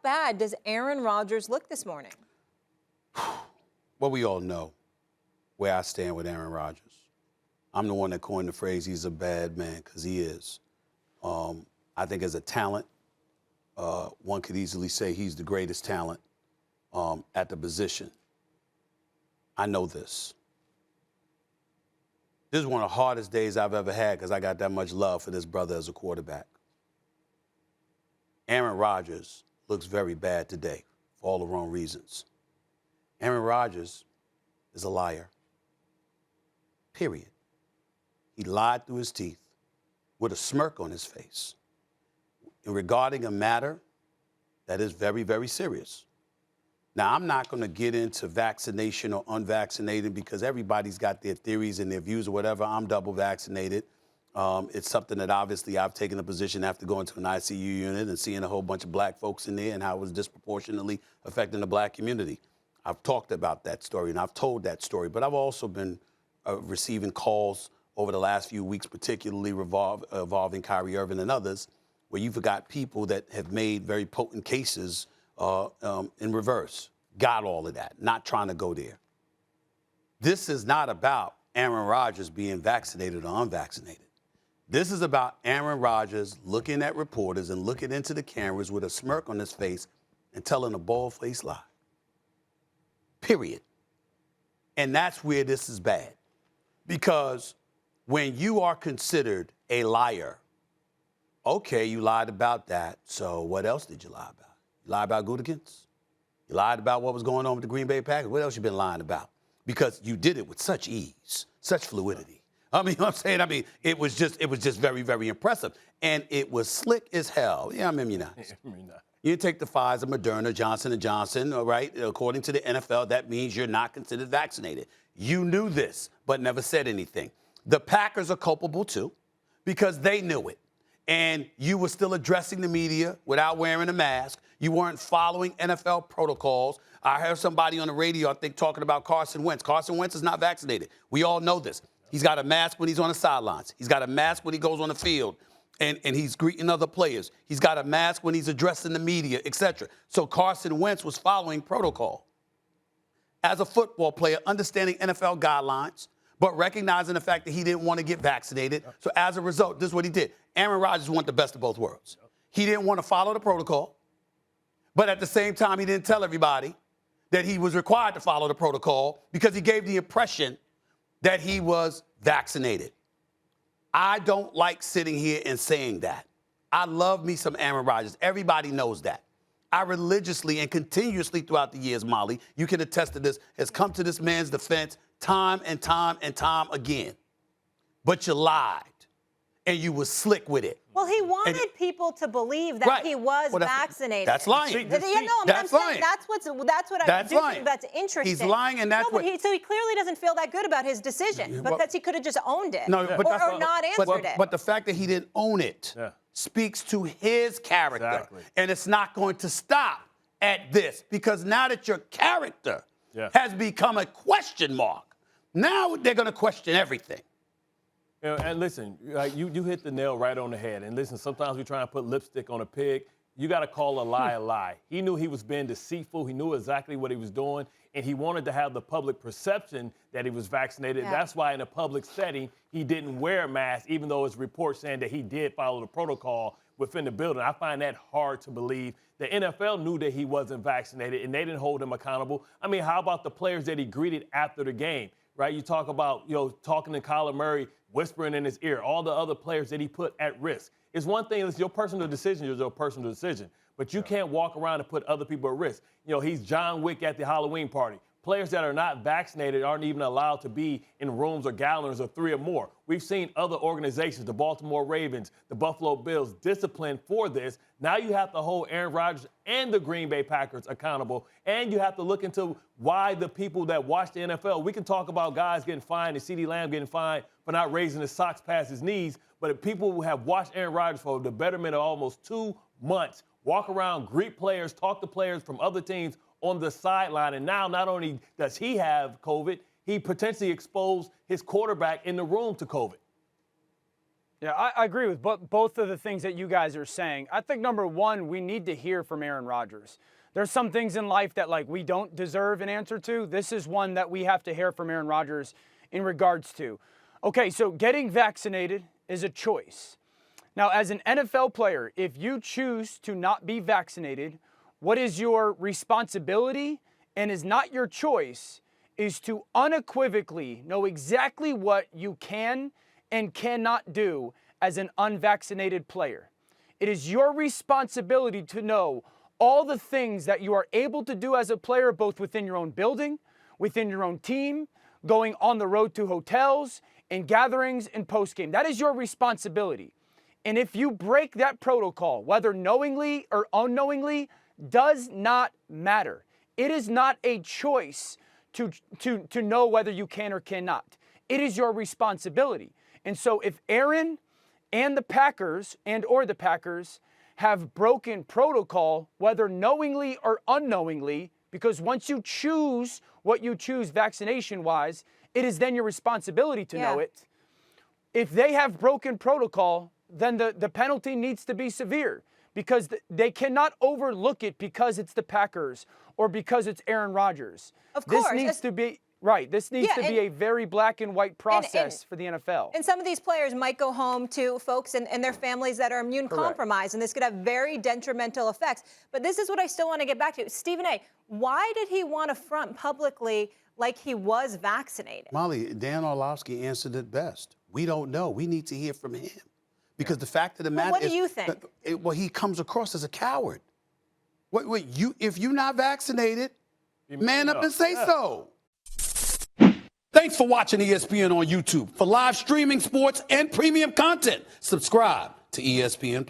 bad does Aaron Rodgers look this morning? Well, we all know where I stand with Aaron Rodgers. I'm the one that coined the phrase, he's a bad man, because he is. I think as a talent, one could easily say he's the greatest talent at the position. I know this. This is one of the hardest days I've ever had because I got that much love for this brother as a quarterback. Aaron Rodgers looks very bad today for all the wrong reasons. Aaron Rodgers is a liar. Period. He lied through his teeth with a smirk on his face regarding a matter that is very, very serious. Now, I'm not going to get into vaccination or unvaccinated because everybody's got their theories and their views or whatever. I'm double vaccinated. It's something that obviously I've taken a position after going to an ICU unit and seeing a whole bunch of black folks in there and how it was disproportionately affecting the black community. I've talked about that story and I've told that story, but I've also been receiving calls over the last few weeks, particularly involving Kyrie Irving and others, where you've got people that have made very potent cases in reverse. Got all of that, not trying to go there. This is not about Aaron Rodgers being vaccinated or unvaccinated. This is about Aaron Rodgers looking at reporters and looking into the cameras with a smirk on his face and telling a bald-faced lie. Period. And that's where this is bad. Because when you are considered a liar, okay, you lied about that, so what else did you lie about? You lied about Gutekunst. You lied about what was going on with the Green Bay Packers. What else you been lying about? Because you did it with such ease, such fluidity. I mean, you know what I'm saying? I mean, it was just very, very impressive. And it was slick as hell. Yeah, I'm immunized. You take the Pfizer, Moderna, Johnson & Johnson, all right? According to the NFL, that means you're not considered vaccinated. You knew this, but never said anything. The Packers are culpable, too, because they knew it. And you were still addressing the media without wearing a mask. You weren't following NFL protocols. I heard somebody on the radio, I think, talking about Carson Wentz. Carson Wentz is not vaccinated. We all know this. He's got a mask when he's on the sidelines. He's got a mask when he goes on the field and he's greeting other players. He's got a mask when he's addressing the media, etc. So Carson Wentz was following protocol. As a football player, understanding NFL guidelines, but recognizing the fact that he didn't want to get vaccinated. So as a result, this is what he did. Aaron Rodgers wanted the best of both worlds. He didn't want to follow the protocol, but at the same time, he didn't tell everybody that he was required to follow the protocol because he gave the impression that he was vaccinated. I don't like sitting here and saying that. I love me some Aaron Rodgers. Everybody knows that. I religiously and continuously throughout the years, Molly, you can attest to this, has come to this man's defense time and time and time again. But you lied, and you were slick with it. Well, he wanted people to believe that he was vaccinated. That's lying. That's lying. That's interesting. He's lying, and that's so he clearly doesn't feel that good about his decision because he could have just owned it or not answered it. But the fact that he didn't own it speaks to his character. Exactly. And it's not going to stop at this because now that your character has become a question mark, now they're going to question everything. You know, and listen, you hit the nail right on the head. And listen, sometimes we try and put lipstick on a pig. You got to call a lie a lie. He knew he was being deceitful. He knew exactly what he was doing. And he wanted to have the public perception that he was vaccinated. Yeah. That's why in a public setting, he didn't wear a mask, even though his report saying that he did follow the protocol within the building. I find that hard to believe. The NFL knew that he wasn't vaccinated, and they didn't hold him accountable. I mean, how about the players that he greeted after the game, right? You talk about, talking to Kyler Murray, whispering in his ear, all the other players that he put at risk. It's one thing, it's your personal decision, it's your personal decision. But you can't walk around and put other people at risk. He's John Wick at the Halloween party. Players that are not vaccinated aren't even allowed to be in rooms or gatherings of 3 or more. We've seen other organizations, the Baltimore Ravens, the Buffalo Bills, disciplined for this. Now you have to hold Aaron Rodgers and the Green Bay Packers accountable, and you have to look into why the people that watch the NFL, we can talk about guys getting fined and CeeDee Lamb getting fined for not raising his socks past his knees, but if people who have watched Aaron Rodgers for the betterment of almost 2 months, walk around, greet players, talk to players from other teams on the sideline, and now not only does he have COVID, he potentially exposed his quarterback in the room to COVID. Yeah, I agree with both of the things that you guys are saying. I think, number one, we need to hear from Aaron Rodgers. There's some things in life that, like, we don't deserve an answer to. This is one that we have to hear from Aaron Rodgers in regards to. Okay, so getting vaccinated is a choice. Now, as an NFL player, if you choose to not be vaccinated, what is your responsibility and is not your choice is to unequivocally know exactly what you can and cannot do as an unvaccinated player. It is your responsibility to know all the things that you are able to do as a player, both within your own building, within your own team, going on the road to hotels, and gatherings and postgame. That is your responsibility. And if you break that protocol, whether knowingly or unknowingly, does not matter. It is not a choice to know whether you can or cannot. It is your responsibility. And so if Aaron and the Packers or the Packers have broken protocol, whether knowingly or unknowingly, because once you choose what you choose vaccination-wise, it is then your responsibility to know it. If they have broken protocol, then the penalty needs to be severe, because they cannot overlook it because it's the Packers or because it's Aaron Rodgers. Of course. This needs to be right. This needs to be a very black and white process for the NFL. And some of these players might go home to folks and their families that are immune compromised, and this could have very detrimental effects. But this is what I still want to get back to. Stephen A., why did he want to front publicly like he was vaccinated? Molly, Dan Orlovsky answered it best. We don't know. We need to hear from him. Because the fact of the matter is... What do you think? He comes across as a coward. If you're not vaccinated, man up and say so. Thanks for watching ESPN on YouTube. For live streaming, sports, and premium content, subscribe to ESPN+.